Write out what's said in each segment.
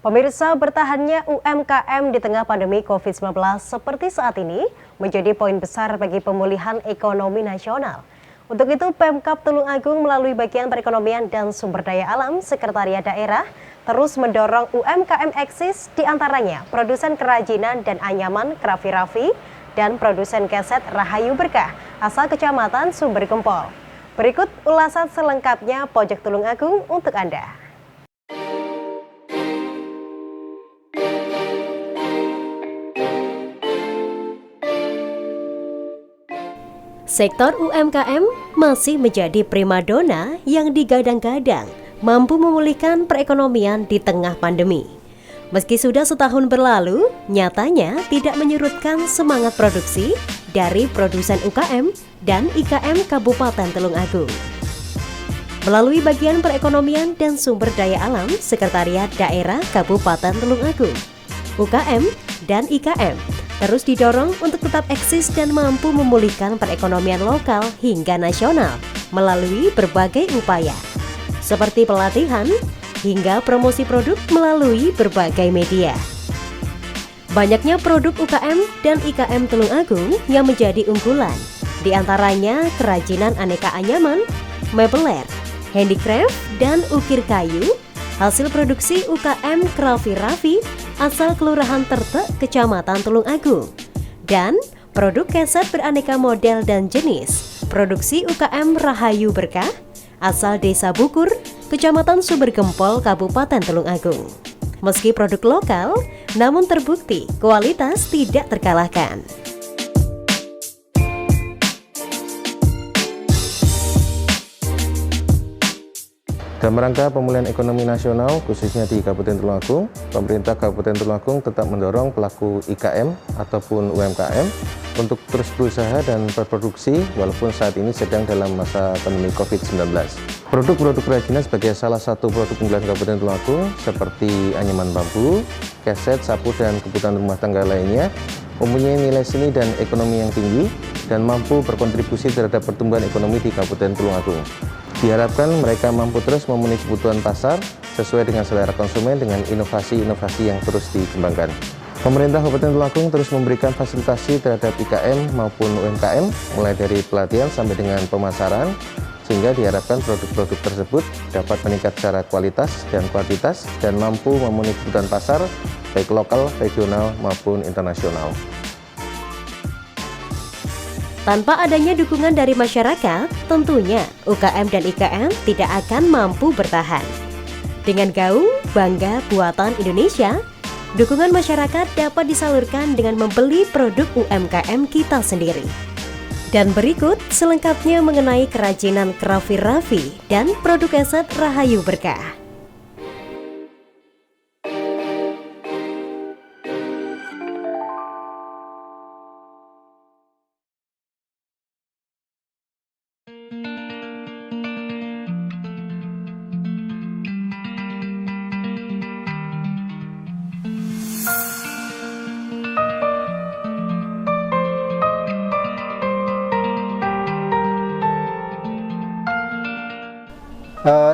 Pemirsa, bertahannya UMKM di tengah pandemi COVID-19 seperti saat ini menjadi poin besar bagi pemulihan ekonomi nasional. Untuk itu, Pemkab Tulungagung melalui bagian perekonomian dan sumber daya alam Sekretariat Daerah terus mendorong UMKM eksis, diantaranya produsen kerajinan dan anyaman Krafi Raffi dan produsen keset Rahayu Berkah asal Kecamatan Sumber Gempol. Berikut ulasan selengkapnya Pojok Tulungagung untuk Anda. Sektor UMKM masih menjadi primadona yang digadang-gadang mampu memulihkan perekonomian di tengah pandemi. Meski sudah setahun berlalu, nyatanya tidak menyurutkan semangat produksi dari produsen UKM dan IKM Kabupaten Tulungagung. Melalui bagian perekonomian dan sumber daya alam Sekretariat Daerah Kabupaten Tulungagung, UKM dan IKM terus didorong untuk tetap eksis dan mampu memulihkan perekonomian lokal hingga nasional melalui berbagai upaya, seperti pelatihan hingga promosi produk melalui berbagai media. Banyaknya produk UKM dan IKM Tulungagung yang menjadi unggulan, diantaranya kerajinan aneka anyaman, mebeler, handicraft, dan ukir kayu, hasil produksi UKM Krafi Raffi asal Kelurahan Tertek, Kecamatan Tulungagung, dan produk keset beraneka model dan jenis, produksi UKM Rahayu Berkah asal Desa Bukur, Kecamatan Sumber Gempol, Kabupaten Tulungagung. Meski produk lokal, namun terbukti kualitas tidak terkalahkan. Dalam rangka pemulihan ekonomi nasional, khususnya di Kabupaten Tulungagung, pemerintah Kabupaten Tulungagung tetap mendorong pelaku IKM ataupun UMKM untuk terus berusaha dan berproduksi walaupun saat ini sedang dalam masa pandemi COVID-19. Produk-produk kerajinan sebagai salah satu produk unggulan Kabupaten Tulungagung seperti anyaman bambu, keset, sapu, dan kebutuhan rumah tangga lainnya mempunyai nilai seni dan ekonomi yang tinggi dan mampu berkontribusi terhadap pertumbuhan ekonomi di Kabupaten Tulungagung. Diharapkan mereka mampu terus memenuhi kebutuhan pasar sesuai dengan selera konsumen dengan inovasi-inovasi yang terus dikembangkan. Pemerintah Kabupaten Tulungagung terus memberikan fasilitasi terhadap IKM maupun UMKM mulai dari pelatihan sampai dengan pemasaran, sehingga diharapkan produk-produk tersebut dapat meningkat secara kualitas dan kuantitas dan mampu memenuhi kebutuhan pasar baik lokal, regional maupun internasional. Tanpa adanya dukungan dari masyarakat, tentunya UKM dan IKM tidak akan mampu bertahan. Dengan gaung Bangga Buatan Indonesia, dukungan masyarakat dapat disalurkan dengan membeli produk UMKM kita sendiri. Dan berikut selengkapnya mengenai kerajinan Krafi Raffi dan produk keset Rahayu Berkah.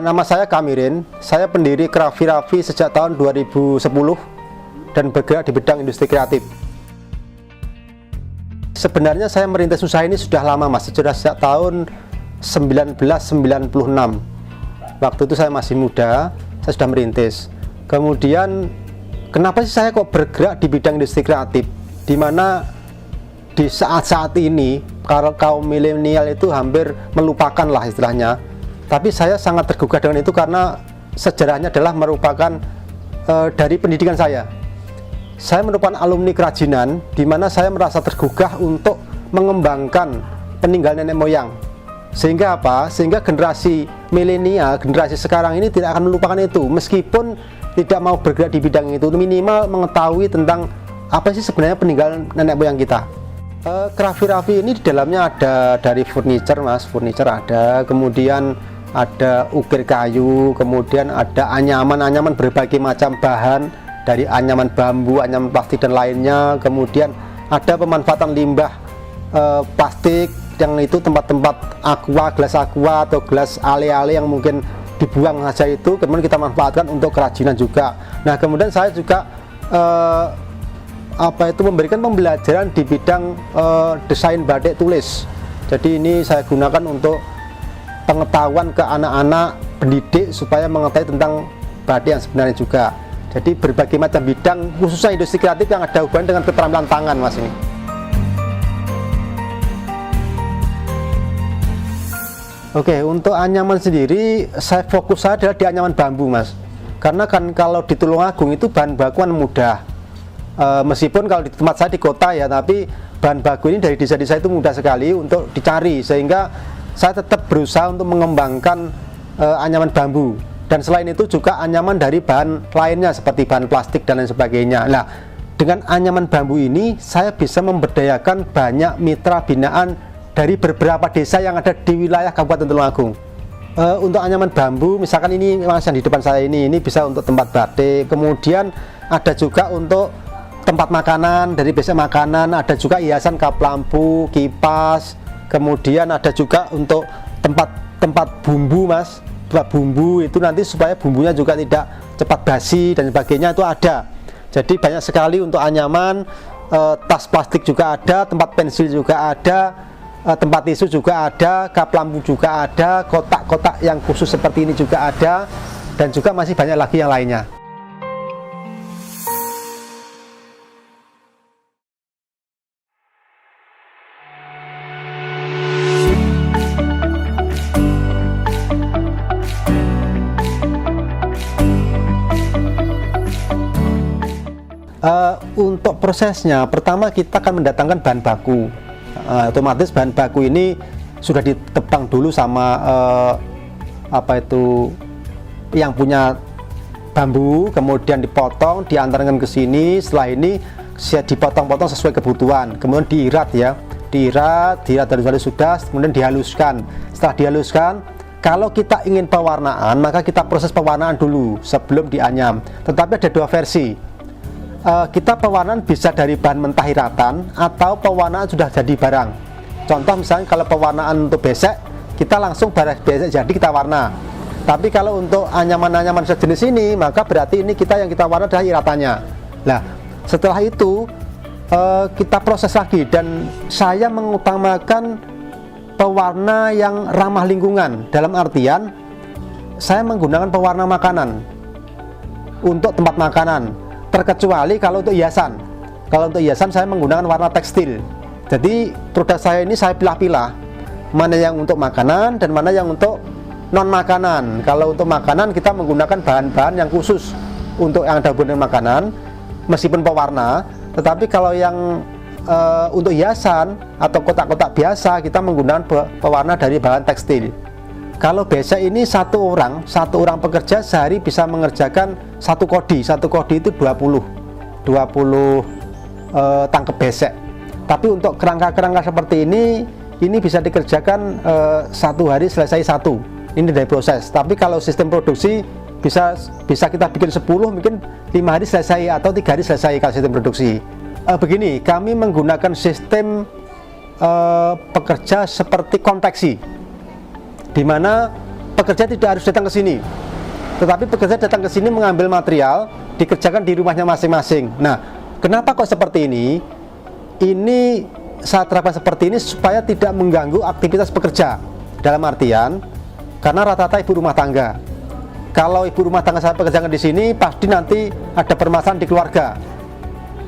Nama saya Kamirin, saya pendiri Krafi Raffi sejak tahun 2010 dan bergerak di bidang industri kreatif. Sebenarnya saya merintis usaha ini sudah lama mas, sudah sejak tahun 1996. Waktu itu saya masih muda, saya sudah merintis. Kemudian kenapa sih saya kok bergerak di bidang industri kreatif? Dimana di saat-saat ini kaum milenial itu hampir melupakan lah istilahnya. Tapi saya sangat tergugah dengan itu karena sejarahnya adalah merupakan dari pendidikan saya. Saya merupakan alumni kerajinan, di mana saya merasa tergugah untuk mengembangkan peninggalan nenek moyang. Sehingga apa? Sehingga generasi milenial, generasi sekarang ini tidak akan melupakan itu. Meskipun tidak mau bergerak di bidang itu, minimal mengetahui tentang apa sih sebenarnya peninggalan nenek moyang kita. Krafi Raffi ini di dalamnya ada dari furniture mas, furniture ada, kemudian ada ukir kayu, kemudian ada anyaman-anyaman berbagai macam bahan, dari anyaman bambu, anyaman plastik dan lainnya. Kemudian ada pemanfaatan limbah plastik yang itu tempat-tempat aqua, gelas aqua atau gelas ale-ale yang mungkin dibuang saja itu, kemudian kita manfaatkan untuk kerajinan juga. Nah, kemudian saya juga memberikan pembelajaran di bidang desain batik tulis. Jadi ini saya gunakan untuk pengetahuan ke anak-anak pendidik supaya mengetahui tentang batik yang sebenarnya juga. Jadi berbagai macam bidang, khususnya industri kreatif yang ada hubungan dengan keterampilan tangan, Mas ini. Oke, untuk anyaman sendiri saya fokus adalah di anyaman bambu, Mas. Karena kan kalau di Tulungagung itu bahan bakuan mudah. Meskipun kalau di tempat saya di kota ya, tapi bahan baku ini dari desa-desa itu mudah sekali untuk dicari, sehingga saya tetap berusaha untuk mengembangkan anyaman bambu. Dan selain itu juga anyaman dari bahan lainnya seperti bahan plastik dan lain sebagainya. Nah, dengan anyaman bambu ini saya bisa memberdayakan banyak mitra binaan dari beberapa desa yang ada di wilayah Kabupaten Tulungagung. Untuk anyaman bambu, misalkan ini Mas yang di depan saya ini bisa untuk tempat batik, kemudian ada juga untuk tempat makanan, dari basic makanan, ada juga hiasan kap lampu, kipas, kemudian ada juga untuk tempat bumbu, Mas. Tempat bumbu itu nanti supaya bumbunya juga tidak cepat basi dan sebagainya, itu ada. Jadi banyak sekali untuk anyaman, tas plastik juga ada, tempat pensil juga ada, tempat tisu juga ada, kap lampu juga ada, kotak-kotak yang khusus seperti ini juga ada, dan juga masih banyak lagi yang lainnya. Untuk prosesnya, pertama kita akan mendatangkan bahan baku. Otomatis bahan baku ini sudah ditebang dulu sama yang punya bambu, kemudian dipotong, diantarkan ke sini. Setelah ini dipotong-potong sesuai kebutuhan, kemudian diirat dari sudah, kemudian dihaluskan. Setelah dihaluskan, kalau kita ingin pewarnaan, maka kita proses pewarnaan dulu sebelum dianyam. Tetapi ada dua versi. Kita pewarnaan bisa dari bahan mentah iratan atau pewarnaan sudah jadi barang. Contoh misalnya kalau pewarnaan untuk besek, kita langsung besek jadi kita warna. Tapi kalau untuk anyaman-anyaman sejenis ini, maka berarti ini yang kita warna adalah iratannya. Nah, setelah itu kita proses lagi, dan saya mengutamakan pewarna yang ramah lingkungan. Dalam artian saya menggunakan pewarna makanan untuk tempat makanan, terkecuali kalau untuk hiasan. Kalau untuk hiasan saya menggunakan warna tekstil. Jadi produk saya ini saya pilah-pilah, mana yang untuk makanan dan mana yang untuk non makanan. Kalau untuk makanan kita menggunakan bahan-bahan yang khusus untuk yang ada hubungan dengan makanan, meskipun pewarna. Tetapi kalau yang untuk hiasan atau kotak-kotak biasa, kita menggunakan pewarna dari bahan tekstil. Kalau besek ini satu orang pekerja sehari bisa mengerjakan satu kodi itu 20 tangkep besek. Tapi untuk kerangka-kerangka seperti ini bisa dikerjakan satu hari selesai satu. Ini dari proses. Tapi kalau sistem produksi bisa kita bikin 10, mungkin 5 hari selesai atau 3 hari selesai kalau sistem produksi. Begini, kami menggunakan sistem pekerja seperti konveksi, di mana pekerja tidak harus datang ke sini, tetapi pekerja datang ke sini mengambil material, dikerjakan di rumahnya masing-masing. Nah, kenapa kok seperti ini? Ini saya terapkan seperti ini supaya tidak mengganggu aktivitas pekerja. Dalam artian, karena rata-rata ibu rumah tangga. Kalau ibu rumah tangga saya pekerjakan di sini, pasti nanti ada permasalahan di keluarga.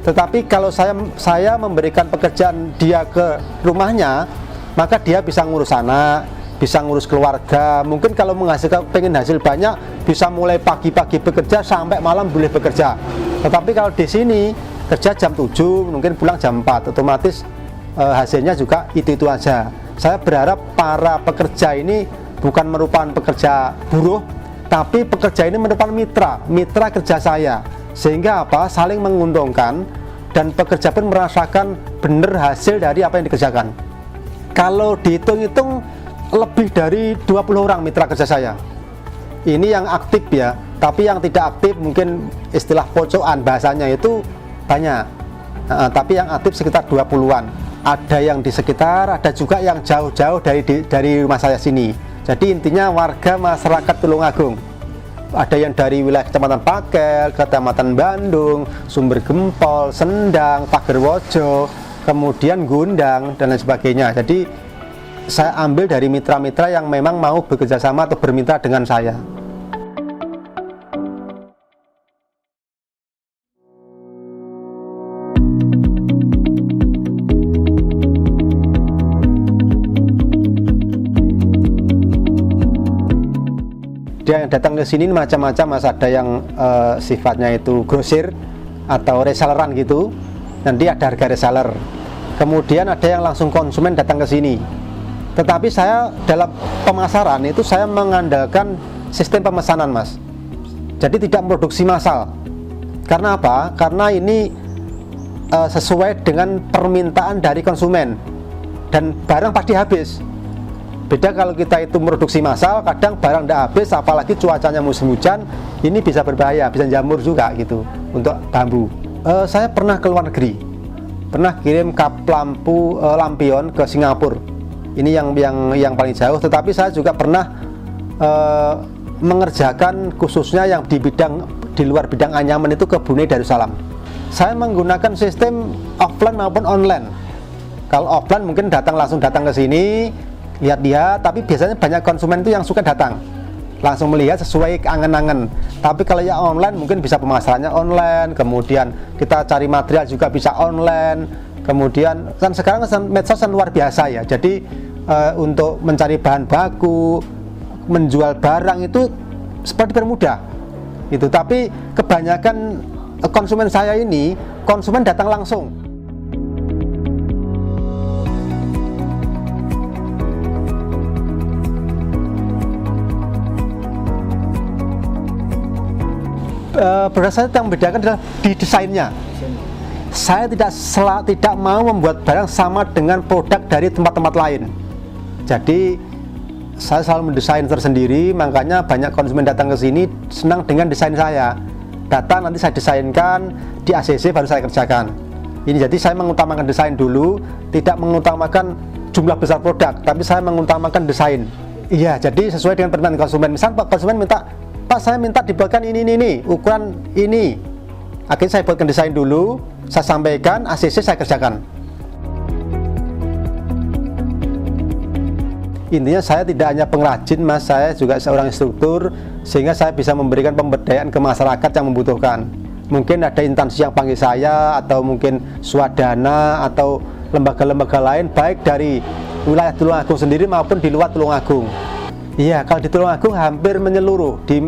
Tetapi kalau saya memberikan pekerjaan dia ke rumahnya, maka dia bisa ngurus anak, bisa ngurus keluarga. Mungkin kalau pengen hasil banyak, bisa mulai pagi-pagi bekerja sampai malam boleh bekerja. Tetapi kalau di sini kerja jam 7, mungkin pulang jam 4, otomatis hasilnya juga itu aja. Saya berharap para pekerja ini bukan merupakan pekerja buruh, tapi pekerja ini merupakan mitra kerja saya, sehingga saling menguntungkan, dan pekerja pun merasakan benar hasil dari apa yang dikerjakan. Kalau dihitung-hitung lebih dari 20 orang mitra kerja saya. Ini yang aktif ya, tapi yang tidak aktif mungkin istilah pocokan bahasanya itu banyak. Tapi yang aktif sekitar 20-an. Ada yang di sekitar, ada juga yang jauh-jauh dari rumah saya sini. Jadi intinya warga masyarakat Tulungagung, ada yang dari wilayah Kecamatan Pakel, Kecamatan Bandung, Sumber Gempol, Sendang, Pagerwojo, kemudian Gundang, dan lain sebagainya. Jadi saya ambil dari mitra-mitra yang memang mau bekerjasama atau bermitra dengan saya. Dia yang datang ke sini macam-macam, Mas. Ada yang sifatnya itu grosir atau reselleran gitu. Nanti ada harga reseller. Kemudian ada yang langsung konsumen datang ke sini. Tetapi saya dalam pemasaran itu saya mengandalkan sistem pemesanan, Mas. Jadi tidak produksi massal. Karena apa? Karena ini sesuai dengan permintaan dari konsumen dan barang pasti habis. Beda kalau kita itu produksi massal, kadang barang tidak habis, apalagi cuacanya musim hujan, ini bisa berbahaya, bisa jamur juga gitu untuk bambu. Saya pernah ke luar negeri, pernah kirim kap lampion ke Singapura. Ini yang paling jauh. Tetapi saya juga pernah mengerjakan khususnya yang di luar bidang anyaman itu ke Brunei Darussalam. Saya menggunakan sistem offline maupun online. Kalau offline mungkin langsung datang ke sini, lihat-lihat, tapi biasanya banyak konsumen itu yang suka datang langsung melihat sesuai angan-angan. Tapi kalau yang online mungkin bisa pemasarannya online, kemudian kita cari material juga bisa online, kemudian kan sekarang medsos kan luar biasa ya. Jadi untuk mencari bahan baku, menjual barang itu seperti bermudah itu. Tapi kebanyakan konsumen saya ini konsumen datang langsung. Berdasarkan yang membedakan adalah di desainnya. Saya tidak mau membuat barang sama dengan produk dari tempat-tempat lain. Jadi saya selalu mendesain tersendiri, makanya banyak konsumen datang ke sini senang dengan desain saya. Datang nanti saya desainkan, di ACC baru saya kerjakan. Ini jadi saya mengutamakan desain dulu, tidak mengutamakan jumlah besar produk, tapi saya mengutamakan desain. Iya, jadi sesuai dengan permintaan konsumen. Misal Pak konsumen minta, Pak saya minta dibuatkan ini, ukuran ini. Akhirnya saya buatkan desain dulu, saya sampaikan, ACC saya kerjakan. Intinya saya tidak hanya pengrajin, Mas, saya juga seorang instruktur, sehingga saya bisa memberikan pemberdayaan ke masyarakat yang membutuhkan. Mungkin ada instansi yang panggil saya, atau mungkin swadana, atau lembaga-lembaga lain, baik dari wilayah Tulungagung sendiri maupun di luar Tulungagung. Iya, kalau di Tulungagung hampir menyeluruh di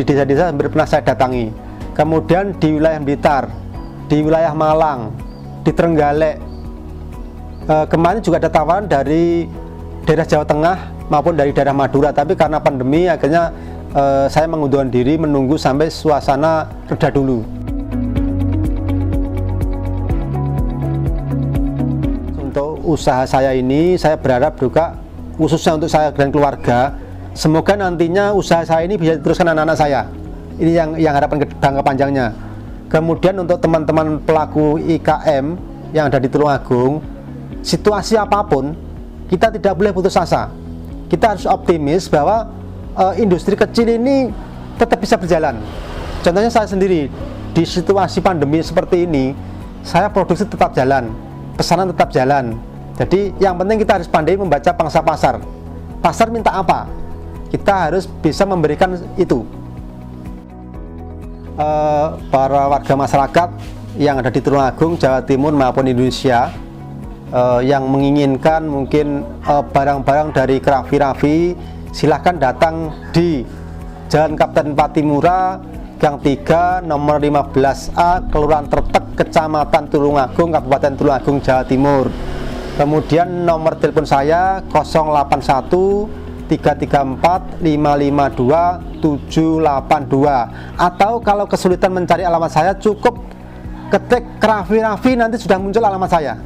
desa-desa hampir pernah saya datangi. Kemudian di wilayah Blitar, di wilayah Malang, di Trenggalek. Kemarin juga ada tawaran dari daerah Jawa Tengah maupun dari daerah Madura, tapi karena pandemi akhirnya saya mengundurkan diri menunggu sampai suasana reda dulu. Untuk usaha saya ini, saya berharap juga khususnya untuk saya dan keluarga, semoga nantinya usaha saya ini bisa diteruskan anak-anak saya. Ini yang harapan jangka panjangnya. Kemudian untuk teman-teman pelaku IKM yang ada di Tulungagung, situasi apapun kita tidak boleh putus asa. Kita harus optimis bahwa industri kecil ini tetap bisa berjalan. Contohnya saya sendiri, di situasi pandemi seperti ini, saya produksi tetap jalan, pesanan tetap jalan. Jadi yang penting kita harus pandai membaca pangsa pasar. Pasar minta apa? Kita harus bisa memberikan itu. Para warga masyarakat yang ada di Tulungagung, Jawa Timur maupun Indonesia yang menginginkan mungkin barang-barang dari Raffi, silahkan datang di Jalan Kapten Patimura, Gang 3, nomor 15A, Kelurahan Tretek, Kecamatan Tulungagung, Kabupaten Tulungagung, Jawa Timur. Kemudian nomor telepon saya 081 334 552 782, atau kalau kesulitan mencari alamat saya cukup ketik Raffi, nanti sudah muncul alamat saya.